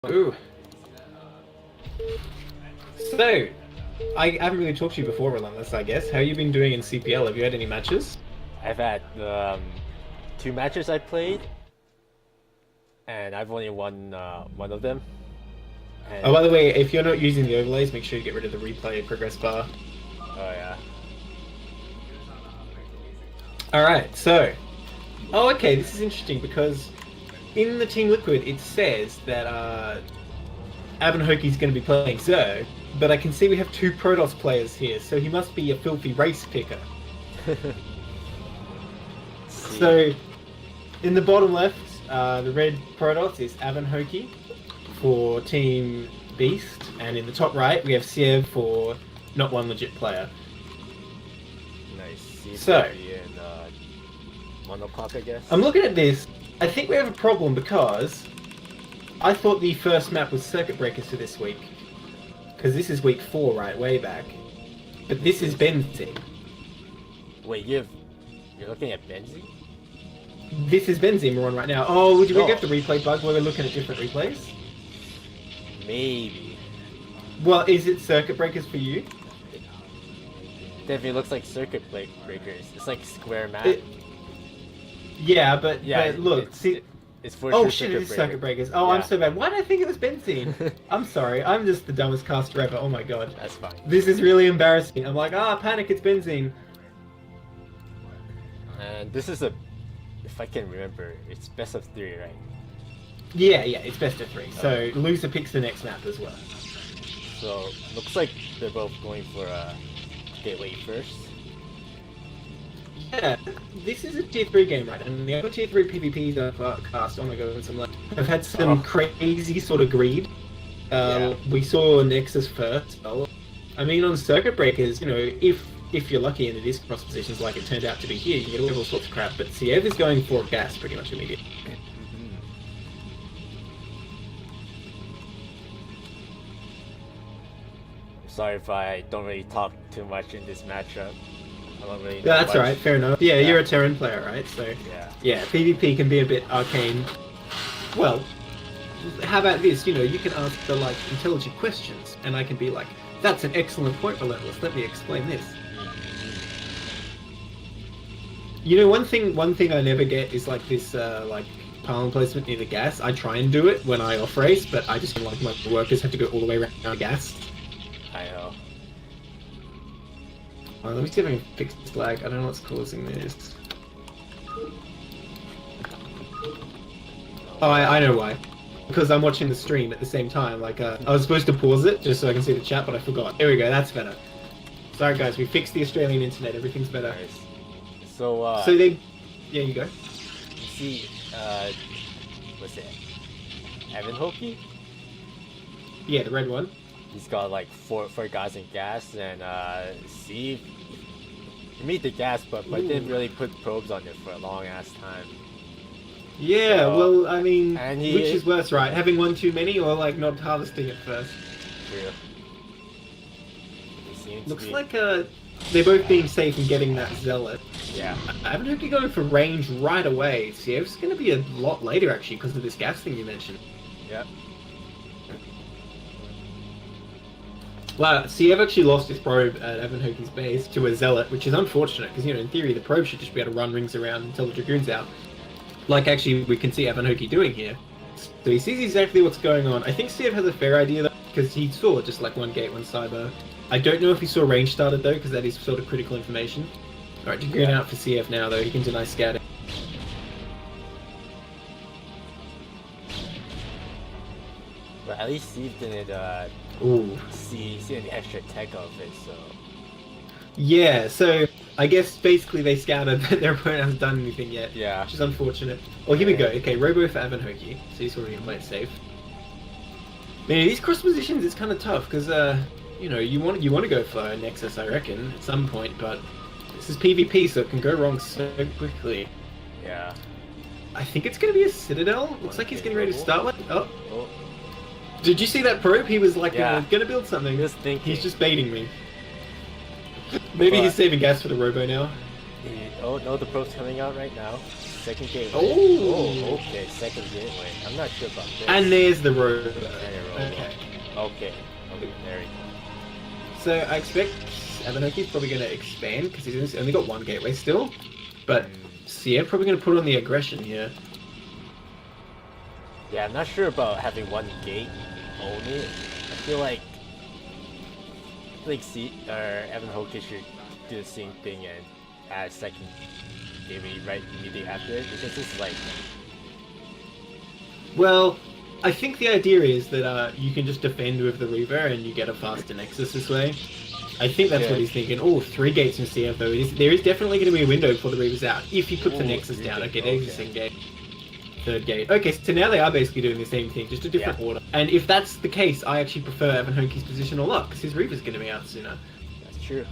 Ooh. So, I haven't really talked to you before, Rlentless, I guess. How you been doing in CPL? Have you had any matches? I've had two matches I played, and I've only won one of them. Oh, And by the way, if you're not using the overlays, make sure you get rid of the replay progress bar. oh yeah, Alright, so... Oh, okay, this is interesting because in the Team Liquid it says that Avanhokie's going to be playing Zerg, but I can see we have two Protoss players here, so he must be a filthy race picker. So, in the bottom left, the red Protoss is Avanhokie for Team Beast, and in the top right we have Siev for Not1LegitPlayer. nice. So- and 1 o'clock, I guess. I'm looking at this. I think we have a problem because I thought the first map was Circuit Breakers for this week. Because this is week 4, right? Way back. But this is Benzene. Wait, you're looking at Benji? This is Benzene we're on right now. Oh, did we No. get the replay bug where we're looking at different replays? Maybe. Well, is it Circuit Breakers for you? Definitely looks like Circuit Breakers. It's like square map. Yeah, but look, it's, see... it's for Oh sure shit, it is Circuit Circuit Breakers. Oh, Yeah. I'm so bad. Why did I think it was Benzene? I'm sorry, I'm just the dumbest caster ever. Oh my god. That's fine. This is really embarrassing. I'm like, panic, it's Benzene. And this is if I can remember, it's best of 3, right? Yeah, it's best of 3. So loser picks the next map as well. So looks like they're both going for a gateway first. Yeah, this is a tier 3 game, right? And the other tier 3 PvPs I've cast, oh my god, I've had some crazy sort of greed. Yeah. We saw Nexus first. I mean, on Circuit Breakers, you know, if you're lucky and it is cross positions like it turned out to be here, you can get all sorts of crap, but Siev is going for gas pretty much immediately. Sorry if I don't really talk too much in this matchup. I don't really know Yeah, that's much. alright, fair enough. Yeah, you're a Terran player, right? So, Yeah. PvP can be a bit arcane. Well, how about this? You know, you can ask the, like, intelligent questions, and I can be like, that's an excellent point, Rlentless. Let me explain this. You know, one thing I never get is, like, this, like, pylon placement near the gas. I try and do it when I off-race, but I just feel like my workers have to go all the way around the gas. I know. Let me see if I can fix this lag. I don't know what's causing this. Oh, I know why. Because I'm watching the stream at the same time. Like, I was supposed to pause it just so I can see the chat, but I forgot. Here we go, that's better. Sorry guys, we fixed the Australian internet. Everything's better. Nice. So So they... Yeah, you go. you see, what's it? Avanhokie? Yeah, the red one. He's got like four guys in gas, and Siev, he made the gas, but didn't really put probes on it for a long ass time. Yeah, So- well, I mean, and which is worse, right? Having one too many or, like, not harvesting it first? True. He seems to Looks be- like, they're both being safe and getting that Zealot. yeah. Avanhokie going for range right away. Siev's going to be a lot later, actually, because of this gas thing you mentioned. Yep. Wow, Siev actually lost his probe at Avanhokie's base to a Zealot, which is unfortunate, because, you know, in theory, the probe should just be able to run rings around until the Dragoon's out. Like, actually, we can see Avanhokie doing here. So he sees exactly what's going on. I think Siev has a fair idea, though, because he saw just, like, one gate, one cyber. I don't know if he saw range started, though, because that is sort of critical information. Alright, Dragoon out for Siev now, though. He can deny scouting. But at least Siev didn't Ooh. see any extra tech of it, so Yeah, so I guess basically they scouted that their opponent hasn't done anything yet. yeah. Which is unfortunate. Oh, here we go. Okay, Robo for Avanhokie. So he's already gonna play it safe. Man, these cross positions it's kind of tough because you know you want to go for Nexus, I reckon, at some point, but this is PvP, so it can go wrong so quickly. Yeah. I think it's gonna be a Citadel. Looks like he's getting ready to start one. Oh, Oh, did you see that probe? He was like Yeah. gonna build something. just thinking. He's just baiting me. Maybe But- he's saving gas for the Robo now. Oh no, the probe's coming out right now. Second gateway. Oh. Okay, second gateway. I'm not sure about this. And there's the road. And a roll. Okay. Okay, there we go. So I expect Avanhokie's probably going to expand because he's only got one gateway still. But Siev probably going to put on the aggression here. Yeah, I'm not sure about having one gate only. I feel like Avanhokie should do the same thing and add second gateway right immediately after it, because it's like... Well, I think the idea is that you can just defend with the Reaver and you get a faster Nexus this way. I think that's what he's thinking. Oh, 3 gates in CF though. There is definitely going to be a window before the Reaver's out. If he puts the Nexus down, okay, there's the second gate. Third gate. Okay, so now they are basically doing the same thing, just a different order. And if that's the case, I actually prefer Avanhokie's position a lot, because his Reaver's going to be out sooner. That's true.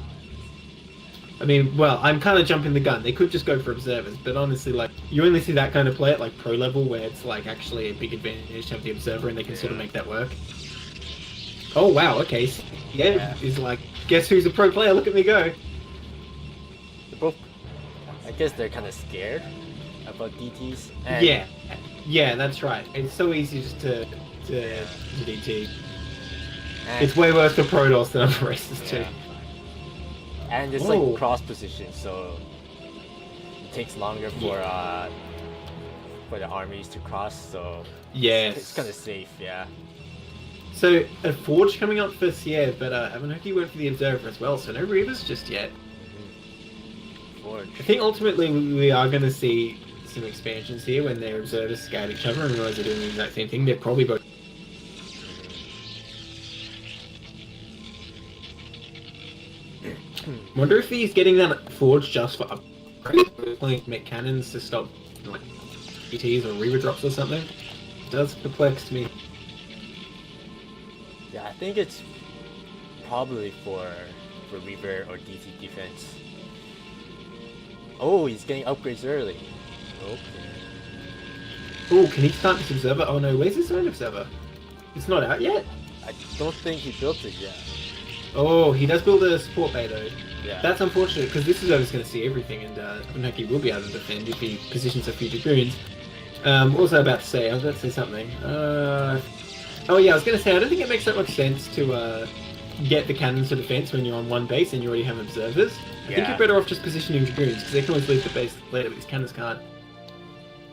I mean, well, I'm kind of jumping the gun. They could just go for observers, but honestly, like, you only see that kind of play at, like, pro level, where it's, like, actually a big advantage to have the observer, and they can sort of make that work. Oh, wow, okay. Yeah, is like, guess who's a pro player? Look at me go. They're both... I guess they're kind of scared about DTs. And Yeah, that's right. It's so easy just to DT. And it's way worse for Protoss than other races, too. And it's like cross position, so it takes longer for the armies to cross, so it's kind of safe, yeah. So a Forge coming up for Siev, but Avanhokie went for the Observer as well, so no Reavers just yet. Forge. I think ultimately we are going to see some expansions here when their Observers scout each other and realize they're doing the exact same thing. They're probably both... Wonder if he's getting that Forge just for upgrades, like make cannons to stop like ETs or Reaver drops or something. It does perplex me. Yeah, I think it's probably for Reaver or DT defense. Oh, he's getting upgrades early. Okay. Oh, can he start this Observer? Oh no, where's his own Observer? It's not out yet? I don't think he built it yet. Oh, he does build a support bay though. Yeah. That's unfortunate because this is always going to see everything, and Avanhokie will be able to defend if he positions a few Dragoons. What was I about to say? I was about to say something. Oh yeah, I was going to say I don't think it makes that much sense to get the cannons to defense when you're on one base and you already have observers. I think you're better off just positioning Dragoons because they can always leave the base later, but these cannons can't.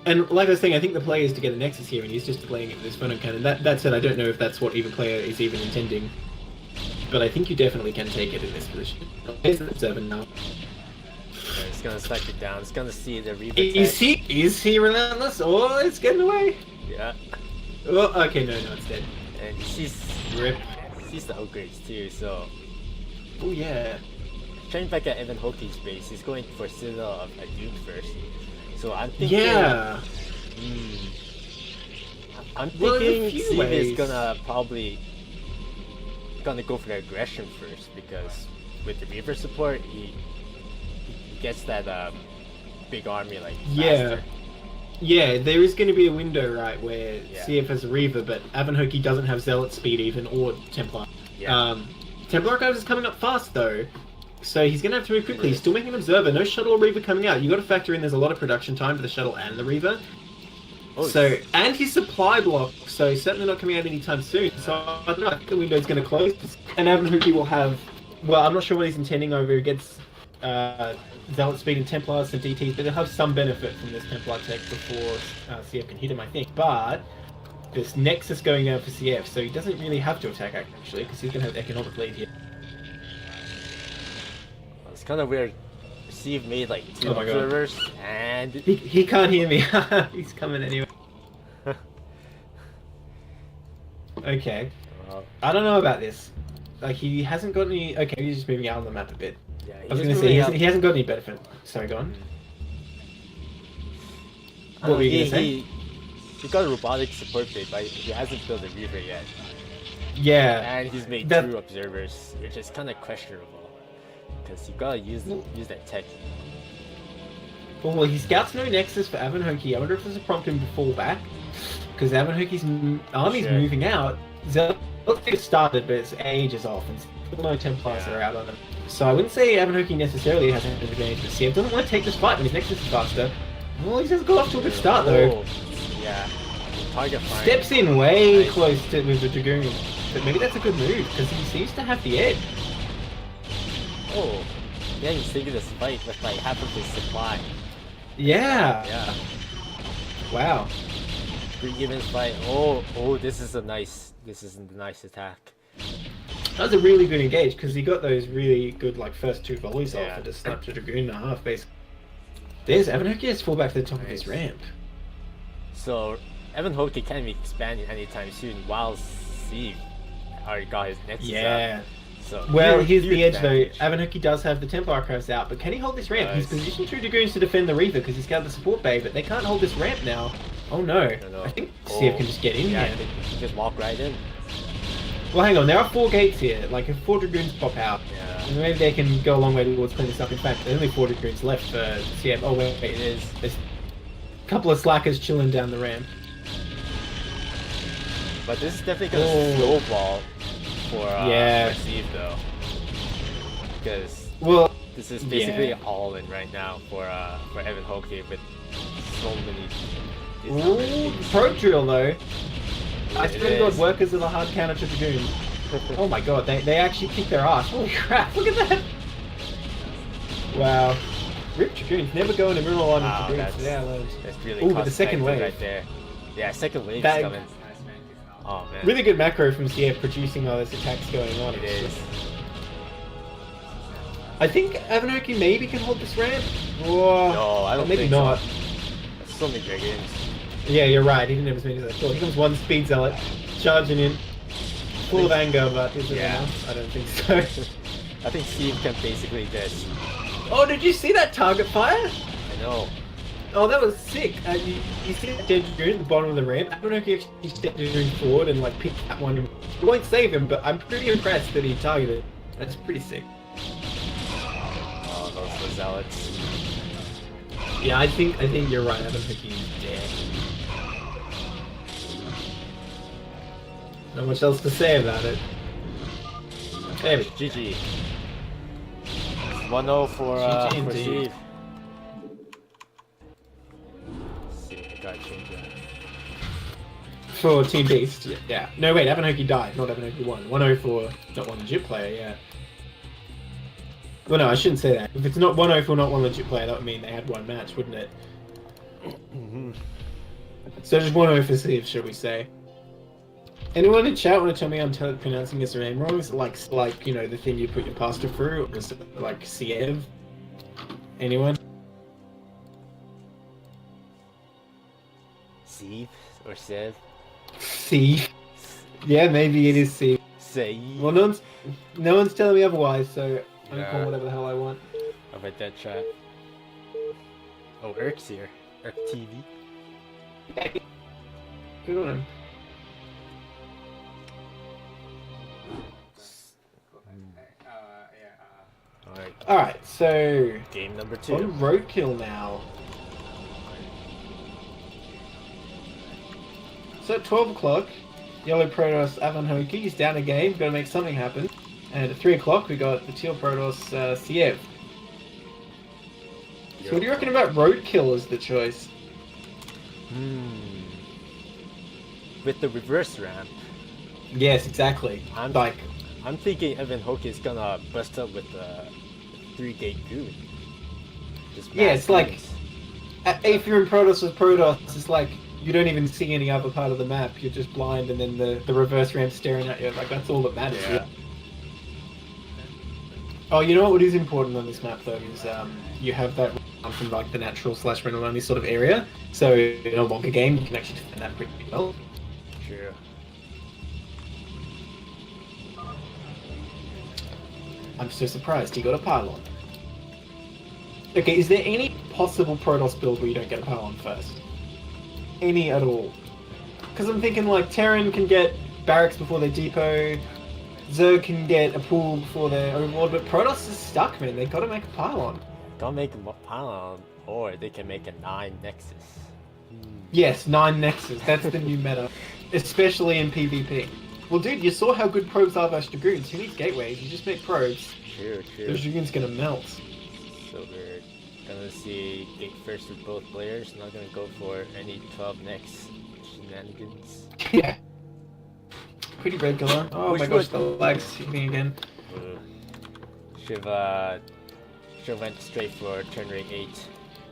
And like I was saying, I think the play is to get a Nexus here, and he's just playing it with this photon cannon. That said, I don't know if that's what either player is even intending. But I think you definitely can take it in this position. There's the 7 now. Yeah, it's gonna suck it down. It's gonna see the Reaver. Is he relentless? Oh, it's getting away. Yeah. Oh, okay, no, it's dead. And he Rip. sees the upgrades too, so... Oh yeah. Trying back at Avanhokie's base, he's going for Citadel of Duke first. So I'm thinking... Yeah. I'm thinking Siev is gonna probably... gonna go for the aggression first, because with the Reaver support, he gets that big army like faster. Yeah, there is going to be a window, right, where CF has a Reaver, but Avanhokie doesn't have Zealot speed even, or Templar. Yeah. Templar Archives is coming up fast, though, so he's going to have to move quickly. He's still making an Observer. No Shuttle or Reaver coming out. you got to factor in there's a lot of production time for the Shuttle and the Reaver. Oh, so, and his supply block, so he's certainly not coming out anytime soon. So, I don't know, I think the window's going to close. And Avanhokie will have, well, I'm not sure what he's intending over against Zealot speed and Templars and DTs, but they'll have some benefit from this Templar tech before CF can hit him, I think. But this Nexus going down for CF, so he doesn't really have to attack actually, because he's going to have economic lead here. It's kind of weird. Siev made like 2 observers, and he can't hear me. He's coming anyway. Okay. I don't know about this. Like, he hasn't got any... Okay, he's just moving out on the map a bit. Yeah, I was going to say, he hasn't got any benefit. Sorry, go on. What were you going to say? He got a robotic support bait, but he hasn't built a Reaver yet. Yeah. And he's made 2 observers, which is kind of questionable. Because you gotta use that tech. Well, he scouts no Nexus for Avanhokie. I wonder if there's a prompt him to fall back. Because Avanhokie's army's moving out. it started, but it's ages off, and still no Templars that are out on them. So I wouldn't say Avanhokie necessarily has an advantage, but Siev doesn't want to take this fight when his Nexus is faster. Well, he just got off to a good start though. Yeah. Target fire. Steps in way close to with the Dragoon, but maybe that's a good move because he seems to have the edge. Oh, yeah, he's taking this fight with like half of his supply. Yeah. Yeah. Wow. Pretty even fight. Oh, this is a nice attack. That was a really good engage because he got those really good like first two volleys off and just snapped a Dragoon in half base. There's Avanhokie has fall back to the top of his ramp. So Avanhokie can't be expanding anytime soon while Siev already got his Nexus up. So well, here's the edge though. Avanhokie does have the Templar crafts out, but can he hold this ramp? He's positioned 2 Dragoons to defend the Reaver because he's got the support bay, but they can't hold this ramp now. Oh no. I think Siev can just get in here. He can just walk right in. Well, hang on, there are 4 gates here. Like, if 4 Dragoons pop out, maybe they can go a long way towards cleaning this up. In fact, there's only 4 Dragoons left for Siev. Oh, wait, it is. There's a couple of slackers chilling down the ramp. But this is definitely going to snowball for Siev, though. Because this is basically all in right now for Avanhokie with so many... Ooh, pro drill, though. I swear to God, workers are the hard counter to Dragoon. Oh my God, they actually kicked their ass. Holy crap, look at that! Wow. Rip Dragoons, never go in a mirror on Dragoons. That's really ooh, but the second wave. Right there. Yeah, second wave is coming. Oh man. Really good macro from Siev producing all those attacks going on. It is. I think Avanhokie maybe can hold this ramp. Whoa. No, I don't maybe think not. so. There's so many Dragoons. Yeah, you're right. He didn't have as many as I thought. Here comes one Speed Zealot, charging in, full of anger, but is it enough? I don't think so. I think Siev can basically just... Oh, did you see that target fire? I know. Oh, that was sick. You see that dead Dragoon at the bottom of the ramp? I don't know if he actually stepped Dragoon forward and like picked that one. It won't save him, but I'm pretty impressed that he targeted. That's pretty sick. Oh, those are Zealots. Yeah, I think you're right. I don't think he's dead. Not much else to say about it. There we go. GG. 1-0 for Siev. Gotta change that. For Team Beast, yeah. No, wait, Avanhokie died, not Avanhokie won. 1-0 for Not1LegitPlayer, yeah. Well, no, I shouldn't say that. If it's not 1-0 for Not1LegitPlayer, that would mean they had one match, wouldn't it? So just 1-0 for Siev, should we say? Anyone in chat want to tell me I'm pronouncing his name wrong? Is it like you know, the thing you put your pasta through? Or is it like Siev? Anyone? Siev or Siev? Siev. Yeah, maybe it is Siev. Siev. Well, no one's telling me otherwise, so I'm calling whatever the hell I want. I'll bet that chat. Oh, Erk's here. Erk TV. Good on him. Alright, so... Game number 2. On roadkill now. So at 12 o'clock, Yellow Protoss Avanhokie, he's down a game, got to make something happen. And at 3 o'clock we got the Teal Protoss Siev. So what do you reckon about roadkill as the choice? With the reverse ramp. Yes, exactly. I'm thinking Avanhokie is gonna bust up with the 3-gate goon. Yeah, it's like if you're in Protoss with Protoss, it's like you don't even see any other part of the map. You're just blind, and then the reverse ramp staring at you. Like that's all that matters. Yeah. Oh, you know what is important on this map though is you have that from like the natural / rental only sort of area. So in a longer game, you can actually defend that pretty well. Sure. I'm so surprised he got a pylon. Okay, is there any possible Protoss build where you don't get a pylon first? Any at all? Because I'm thinking like Terran can get barracks before their depot, Zerg can get a pool before their overlord, but Protoss is stuck, man. They gotta make a pylon. Don't make a pylon, or they can make a 9 Nexus. Yes, 9 Nexus. That's the new meta. Especially in PvP. Well, dude, you saw how good probes are versus Dragoons. Who needs gateways? You just make probes. True. Those Dragoons gonna melt. So we're gonna see gate first with both players. Not gonna go for any 12 next shenanigans. Yeah. Pretty regular. Oh Which my gosh, would- the lag's hitting again. Should've went straight for turn rate 8.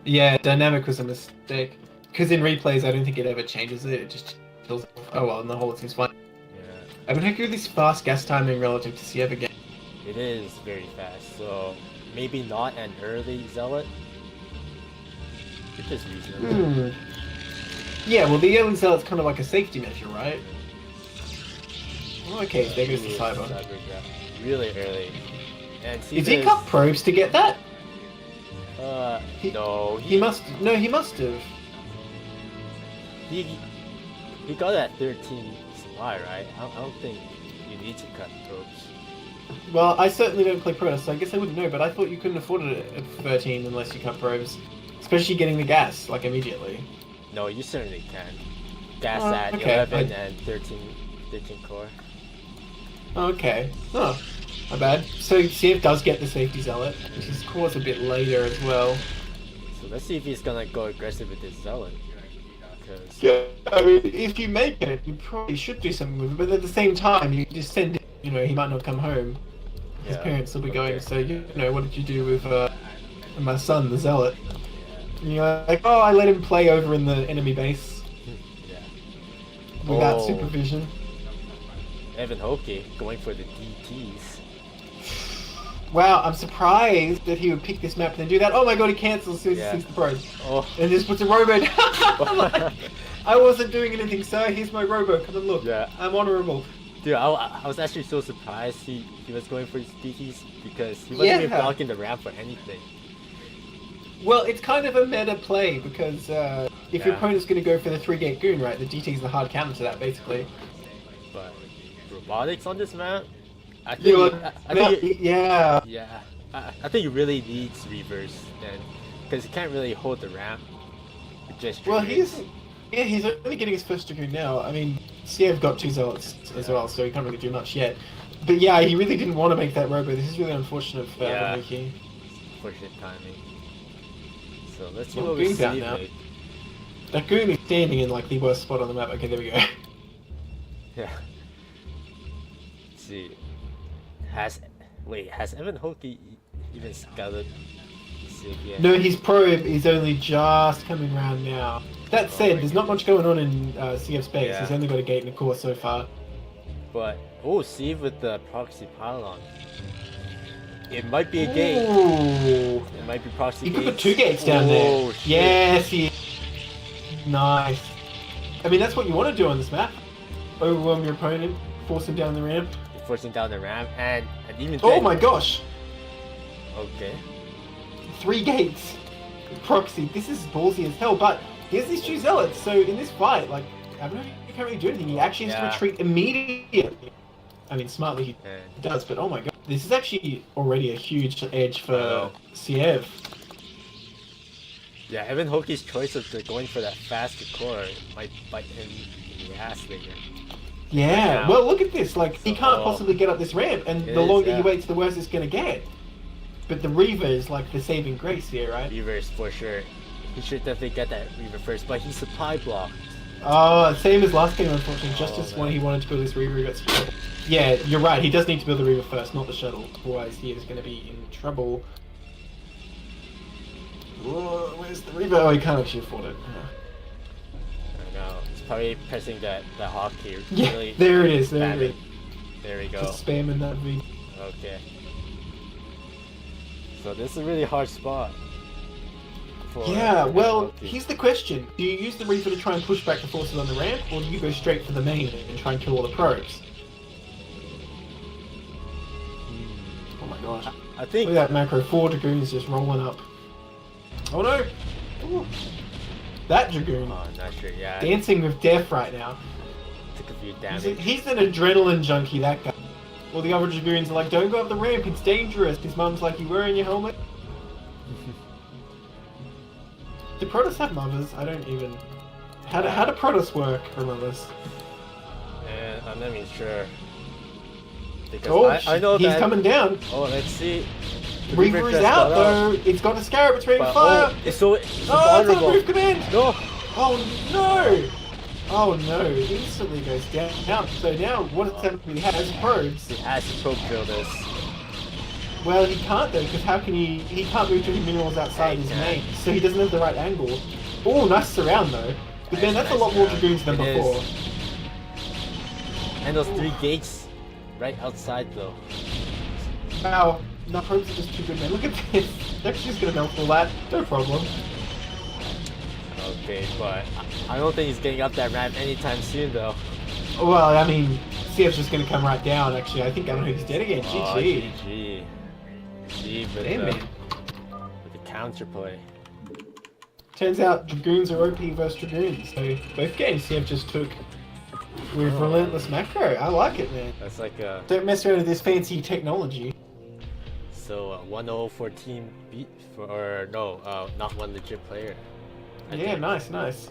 Yeah, dynamic was a mistake. Because in replays, I don't think it ever changes it. It just kills. Oh well, in the whole it seems fine. Yeah, I've been happy with this fast gas timing relative to Siev again. it is very fast. So maybe not an early zealot. Which is reasonable. Yeah, well, the early zealot's kind of like a safety measure, right? Okay, there goes the cyber. Yeah. Really early. And Is he cut probes to get that? No. He must. No, he must have. He got that 13 supply, right? I don't think you need to cut probes. Well, I certainly don't play Protoss, so I guess I wouldn't know, but I thought you couldn't afford it at 13 unless you cut probes. Especially getting the gas, like, immediately. No, you certainly can. Gas Oh, at okay. 11 and 13 core. Okay. Oh, not bad. So Siev does get the safety zealot, which is course a bit later as well. So let's see if he's gonna go aggressive with his zealot. Because Yeah, I mean, if you make it, you probably should do something with it, but at the same time, you just send it, you know, he might not come home. His parents will be going, so, you know, what did you do with my son, the zealot? And you're like, oh, I let him play over in the enemy base yeah. without Oh. supervision. Avanhokie going for the DTs. Wow, I'm surprised that he would pick this map and then do that. Oh my god, he cancels as soon as he sees the pros. Oh. And just puts a robo down. I'm like, I wasn't doing anything, sir. Here's my robo. Come and look. Yeah. I'm honorable. Dude, I was actually so surprised he was going for his DTs because he wasn't even blocking the ramp for anything. Well, it's kind of a meta play because if your opponent's going to go for the 3-gate goon, right, the DT's the hard counter to that, basically. But robotics on this map, I think. Yeah. Yeah, I think he really needs reverse then, because he can't really hold the ramp. With just Well, Dragoons. he's only getting his first Dragoon now. I mean, Siev got 2 zealots as well, so he can't really do much yet. But yeah, he really didn't want to make that robo. This is really unfortunate for Avanhokie. Fortunate timing. So let's see Well, what we Goon's out see. now. Mate. That goon is standing in like the worst spot on the map. Okay, there we go. Yeah. Let's see. Has Avanhokie even scouted Siev yet? No, his probe is only just coming round now. That said, there's not much going on in Siev's base. Yeah. He's only got a gate and a core so far. But Siev with the proxy pylon. It might be a gate. Ooh. It might be proxy You could gates. put 2 gates down there. Shit. Yes, nice. I mean, that's what you want to do on this map. Overwhelm your opponent, force him down the ramp. Forcing down the ramp and even Oh then- my gosh! Okay. 3 gates. Proxy. This is ballsy as hell, but here's these 2 zealots, so in this fight, like, I don't know, you can't really do anything. He actually has to retreat immediately. I mean, smartly he does, but oh my god. This is actually already a huge edge for Siev. Yeah, Avanhokie's choice of going for that faster core might bite him in the ass later. Yeah, Right well look at this, like, he can't possibly get up this ramp, and the longer he waits, the worse it's gonna get. But the Reaver is like the saving grace here, right? Reavers for sure. He should definitely get that Reaver first, but he's supply blocked. Oh, same as last game, unfortunately. Just as when he wanted to build his Reaver, he got screwed. Yeah, you're right. He does need to build the Reaver first, not the shuttle. Otherwise, he is going to be in trouble. Whoa, where's the Reaver? Oh, he can't actually afford it. I know. He's probably pressing the hotkey. Yeah, Really there it is. There bad. it is. There we go. Just spamming that V. Okay. So this is a really hard spot. Yeah, well, Avanhokie. here's the question. Do you use the Reaver to try and push back the forces on the ramp, or do you go straight for the main and try and kill all the probes? Oh my gosh. I think Look at that macro. 4 Dragoons just rolling up. Oh no! Ooh. That Dragoon. Oh, I'm not sure. Yeah, Dancing with death right now. took a few He's, damage. he's an adrenaline junkie, that guy. All the other Dragoons are like, don't go up the ramp, it's dangerous. His mum's like, you wearing your helmet? Do Protoss have mothers? I don't even... How do Protoss work for mothers? And I'm not even sure. Because Oh, I know he's that... coming down. Oh, let's see. The Reaver is just out got though. It's got a Scarab. It's ready to fire. Oh, it's so it's vulnerable. on move command. No. Oh no. Oh no. He instantly goes down. So now what he has probes. He has to probe drill this. Well, he can't though, because how can he can't move to the minerals outside his main, so he doesn't have the right angle. Oh, nice surround though. But then that's a lot more dragoons than before. And those 3 gates right outside though. Wow, no, probes are just too good, man. Look at this. They're just gonna melt all that. No problem. Okay, but I don't think he's getting up that ramp anytime soon though. Well, I mean, Siev's just gonna come right down, actually. I think Avanhokie's dead again. Oh, GG. GG. GG with, Damn, with man. the counterplay. Turns out Dragoons are OP versus Dragoons, so both games Siev just took with Relentless macro. I like it, man. That's like a... Don't mess around with this fancy technology. So 1-0 for team beat for... Or no, not one legit player. I Yeah, think. nice.